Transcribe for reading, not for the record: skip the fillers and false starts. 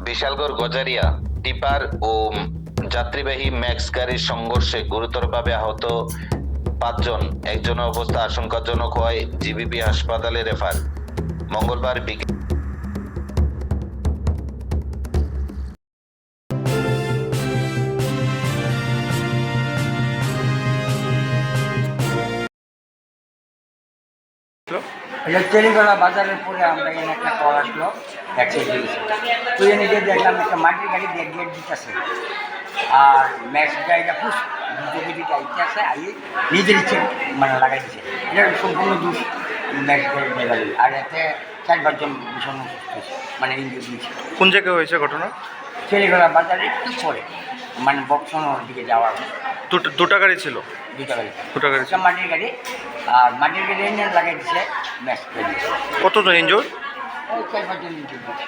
Bishalgarh গোজারিয়া tipper ও যাত্রীবাহী max গাড়ির সংঘর্ষে গুরুতরভাবে আহত 5 জন। একজনের অবস্থা আশঙ্কাজনক হওয়ায় জিবিপি হাসপাতালে রেফার। মঙ্গলবার বিকেল চেলিখোলা বাজারের পরে আমরা এখানে একটা কল আসলো অ্যাক্সিডেন্ট হয়েছে। তো এনে গিয়ে দেখলাম একটা মাটির গাড়ি দিয়ে গেট দিতেছে, আর ম্যাক্স গাড়িটা খুব দ্রুতগতিতে আইতে আছে, আইয়ে নিজের ইচ্ছে মানে লাগাই দিচ্ছে। এটা সম্পূর্ণ দোষ ম্যাক্স গাড়ি, আর এতে 4-5 জন ভীষণ অসুস্থ হয়েছে, মানে ইঞ্জুরি হয়েছে। কোন জায়গায় হয়েছে ঘটনা? চেলিখোলা বাজারে একটু পরে, মানে বক্সনোর দিকে যাওয়ার দুটা গাড়ি ছিল। দুটা গাড়ি, দুটা গাড়ি একটা মাটির গাড়ি, আর মাটির গাড়ি এনে লাগাই দিচ্ছে ম্যাক্স গাড়ি। কতজন ইনজোর? 4-5 জন ইঞ্জুরি হয়েছে।